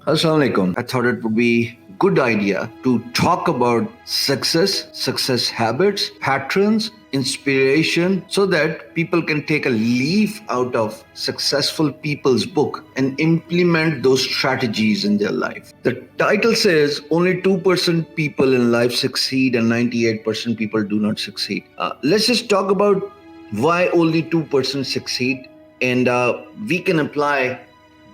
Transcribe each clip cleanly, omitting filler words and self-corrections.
Assalamu alaikum. I thought it would be good idea to talk about success habits, patterns, inspiration, so that people can take a leaf out of successful people's book and implement those strategies in their life. The title says only 2% people in life succeed and 98% people do not succeed. Let's just talk about why only 2% succeed, and we can apply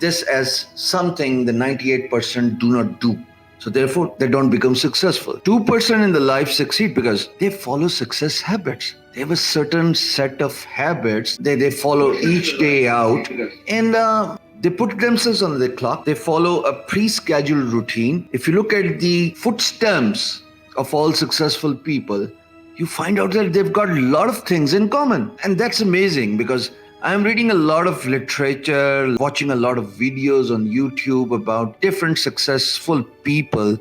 this as something the 98% do not do. So therefore, they don't become successful. 2% in the life succeed because they follow success habits. They have a certain set of habits they follow each day out, and they put themselves on the clock. They follow a pre-scheduled routine. If you look at the footsteps of all successful people, you find out that they've got a lot of things in common. And that's amazing because I'm reading a lot of literature, watching a lot of videos on YouTube about different successful people.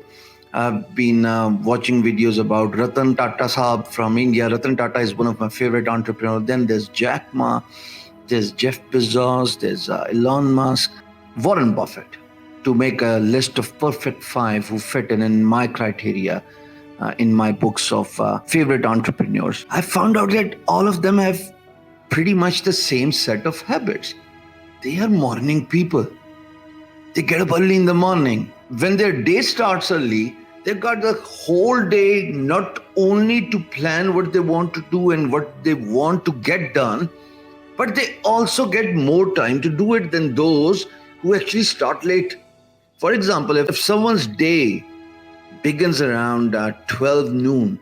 I've been watching videos about Ratan Tata Sahab from India. Ratan Tata is one of my favorite entrepreneurs. Then there's Jack Ma, there's Jeff Bezos, there's Elon Musk, Warren Buffett, to make a list of perfect five who fit in my criteria. In my books of favorite entrepreneurs, I found out that all of them have pretty much the same set of habits. They are morning people. They get up early in the morning. When their day starts early, they've got the whole day not only to plan what they want to do and what they want to get done, but they also get more time to do it than those who actually start late. For example, if someone's day begins around 12 noon,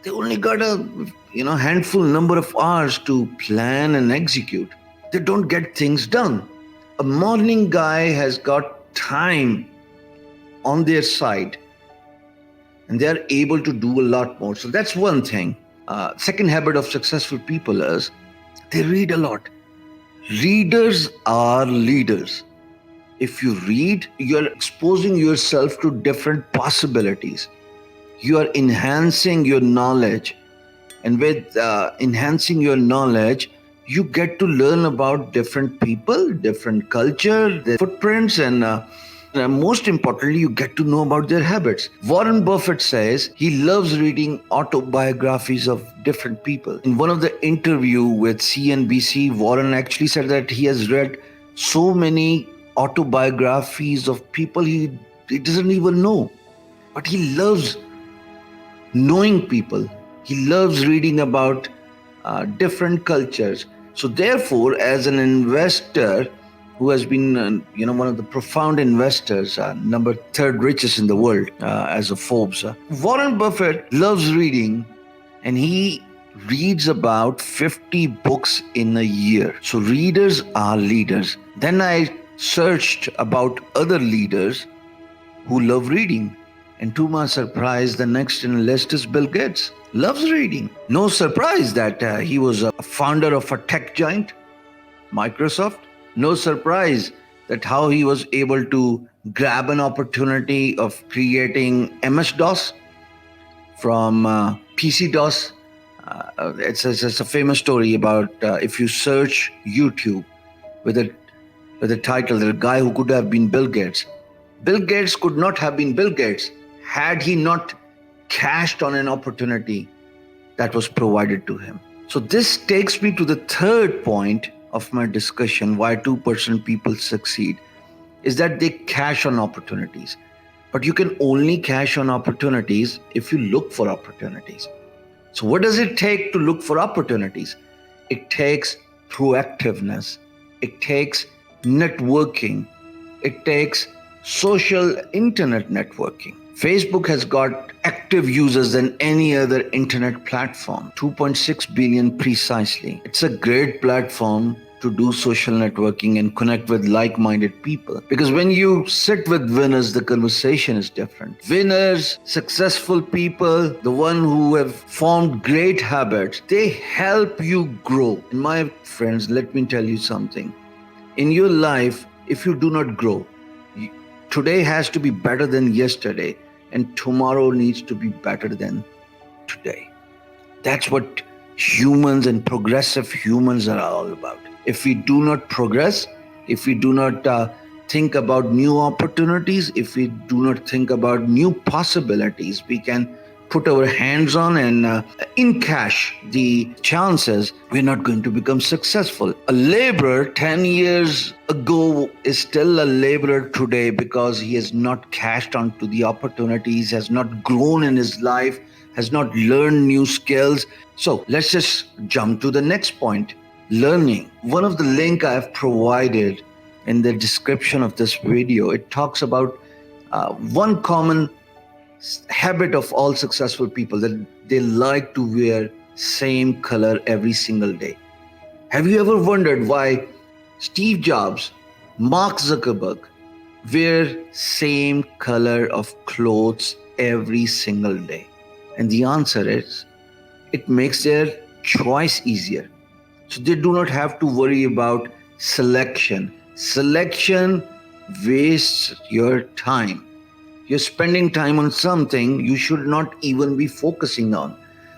they only got a handful number of hours to plan and execute. They don't get things done. A morning guy has got time on their side and they are able to do a lot more. So that's one thing. Second habit of successful people is they read a lot. Readers are leaders. If you read, you're exposing yourself to different possibilities. You are enhancing your knowledge. And with enhancing your knowledge, you get to learn about different people, different culture, their footprints, and most importantly, you get to know about their habits. Warren Buffett says he loves reading autobiographies of different people. In one of the interview with CNBC, Warren actually said that he has read so many autobiographies of people he doesn't even know. But he loves knowing people. He loves reading about different cultures. So therefore, as an investor who has been one of the profound investors, number third richest in the world as of Forbes, Warren Buffett loves reading, and he reads about 50 books in a year. So readers are leaders. Then I searched about other leaders who love reading. And to my surprise, the next in the list is Bill Gates. Loves reading. No surprise that he was a founder of a tech giant, Microsoft. No surprise that how he was able to grab an opportunity of creating MS-DOS from PC-DOS. It's a famous story about if you search YouTube with a title, the guy who could have been Bill Gates. Bill Gates could not have been Bill Gates had he not cashed on an opportunity that was provided to him. So this takes me to the third point of my discussion, why 2% people succeed, is that they cash on opportunities. But you can only cash on opportunities if you look for opportunities. So what does it take to look for opportunities? It takes proactiveness. It takes networking. It takes social internet networking. Facebook has got active users than any other internet platform, 2.6 billion precisely. It's a great platform to do social networking and connect with like-minded people. Because when you sit with winners, the conversation is different. Winners, successful people, the one who have formed great habits, they help you grow. And my friends, let me tell you something. In your life, if you do not grow, today has to be better than yesterday, and tomorrow needs to be better than today. That's what humans and progressive humans are all about. If we do not progress, if we do not think about new opportunities, if we do not think about new possibilities, we can put our hands on and encash the chances, we're not going to become successful. A laborer 10 years ago is still a laborer today because he has not cashed onto the opportunities, has not grown in his life, has not learned new skills. So let's just jump to the next point, learning. One of the link I have provided in the description of this video, it talks about one common habit of all successful people, that they like to wear same color every single day. Have you ever wondered why Steve Jobs, Mark Zuckerberg wear same color of clothes every single day? And the answer is, it makes their choice easier. So they do not have to worry about selection. Selection wastes your time. You're spending time on something you should not even be focusing on.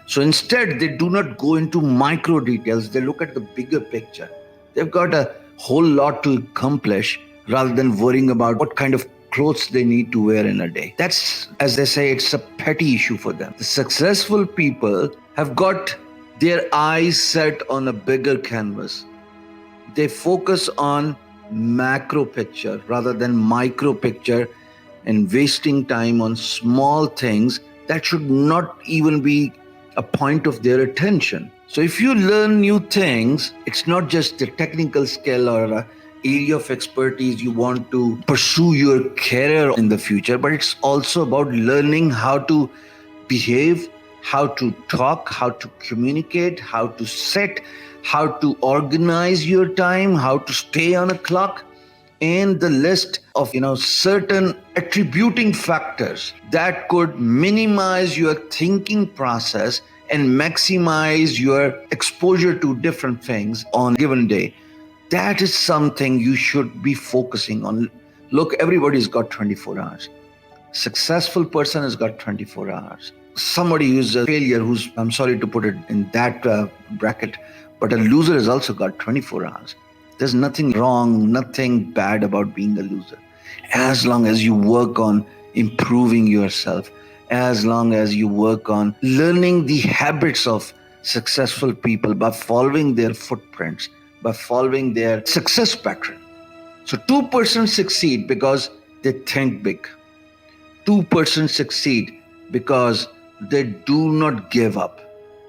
So instead, they do not go into micro details. They look at the bigger picture. They've got a whole lot to accomplish rather than worrying about what kind of clothes they need to wear in a day. That's, as they say, it's a petty issue for them. The successful people have got their eyes set on a bigger canvas. They focus on macro picture rather than micro picture, and wasting time on small things that should not even be a point of their attention. So if you learn new things, it's not just a technical skill or an area of expertise you want to pursue your career in the future, but it's also about learning how to behave, how to talk, how to communicate, how to sit, how to organize your time, how to stay on a clock, and the list of certain attributing factors that could minimize your thinking process and maximize your exposure to different things on a given day. That is something you should be focusing on. Look, everybody's got 24 hours. Successful person has got 24 hours. Somebody who's a failure, who's, I'm sorry to put it in that bracket, but a loser has also got 24 hours. There's nothing wrong, nothing bad about being a loser. As long as you work on improving yourself, as long as you work on learning the habits of successful people by following their footprints, by following their success pattern. So 2% succeed because they think big. 2% succeed because they do not give up.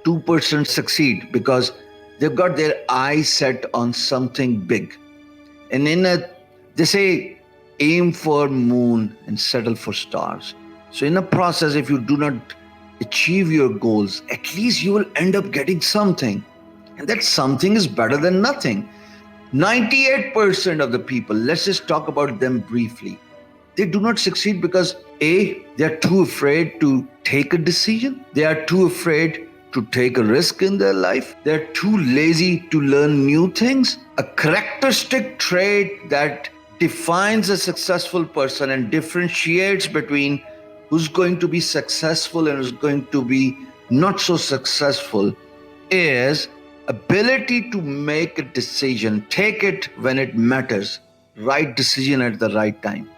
2% succeed because they've got their eyes set on something big. And they say, aim for moon and settle for stars. So in a process, if you do not achieve your goals, at least you will end up getting something. And that something is better than nothing. 98% of the people, let's just talk about them briefly. They do not succeed because A, they're too afraid to take a decision. They are too afraid to take a risk in their life. They're too lazy to learn new things. A characteristic trait that defines a successful person and differentiates between who's going to be successful and who's going to be not so successful is ability to make a decision, take it when it matters, right decision at the right time.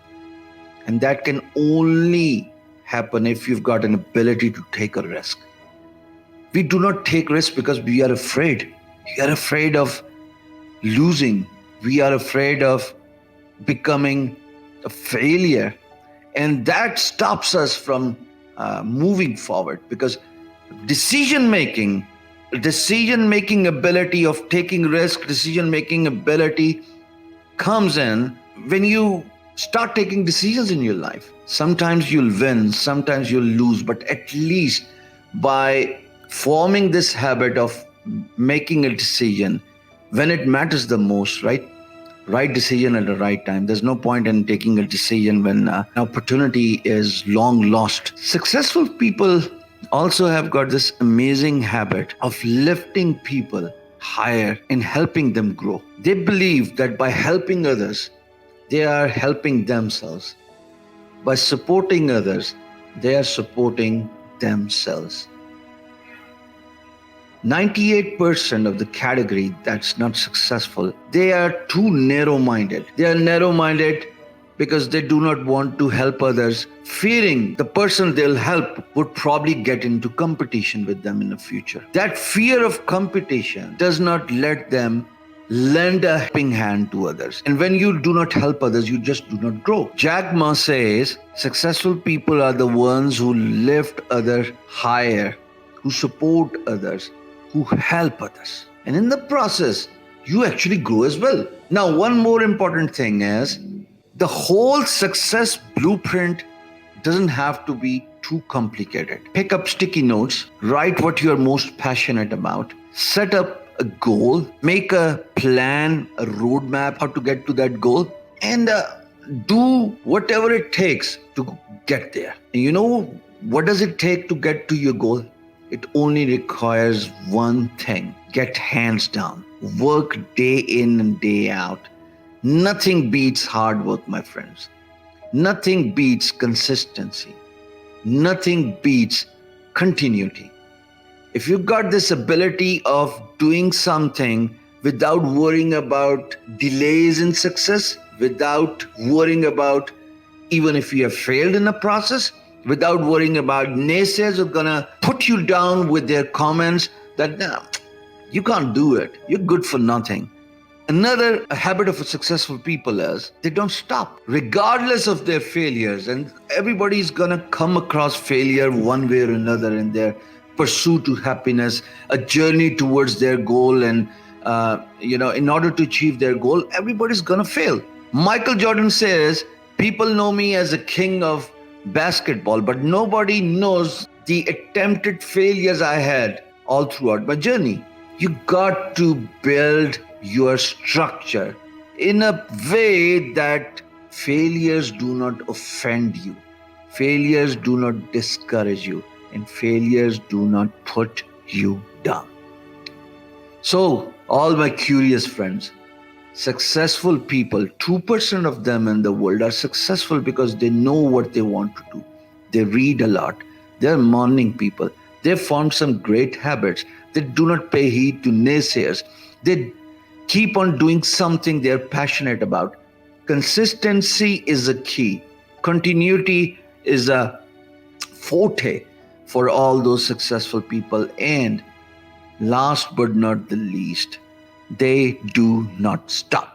And that can only happen if you've got an ability to take a risk. We do not take risks because we are afraid. We are afraid of losing. We are afraid of becoming a failure. And that stops us from moving forward, because decision-making ability of taking risk, decision-making ability comes in when you start taking decisions in your life. Sometimes you'll win, sometimes you'll lose, but at least by forming this habit of making a decision when it matters the most, right decision at the right time. There's no point in taking a decision when an opportunity is long lost. Successful people also have got this amazing habit of lifting people higher and helping them grow. They believe that by helping others, they are helping themselves. By supporting others, they are supporting themselves. 98% of the category that's not successful, they are too narrow-minded. They are narrow-minded because they do not want to help others, fearing the person they'll help would probably get into competition with them in the future. That fear of competition does not let them lend a helping hand to others. And when you do not help others, you just do not grow. Jack Ma says successful people are the ones who lift others higher, who support others, who help others. And in the process, you actually grow as well. Now, one more important thing is the whole success blueprint doesn't have to be too complicated. Pick up sticky notes, write what you're most passionate about, set up a goal, make a plan, a roadmap, how to get to that goal, and do whatever it takes to get there. And you know what does it take to get to your goal? It only requires one thing: get hands down, work day in and day out. Nothing beats hard work, my friends. Nothing beats consistency. Nothing beats continuity. If you've got this ability of doing something without worrying about delays in success, without worrying about even if you have failed in the process, without worrying about naysayers who are going to put you down with their comments that, no, you can't do it, you're good for nothing. Another habit of successful people is they don't stop, regardless of their failures. And everybody's going to come across failure one way or another in their pursuit to happiness, a journey towards their goal. And, in order to achieve their goal, everybody's going to fail. Michael Jordan says, people know me as a king of basketball, but nobody knows the attempted failures I had all throughout my journey. You got to build your structure in a way that failures do not offend you, failures do not discourage you, and failures do not put you down. So, all my curious friends, successful people, 2% of them in the world are successful because they know what they want to do. They read a lot. They're morning people. They formed some great habits. They do not pay heed to naysayers. They keep on doing something they're passionate about. Consistency is a key. Continuity is a forte for all those successful people. And last but not the least, they do not stop.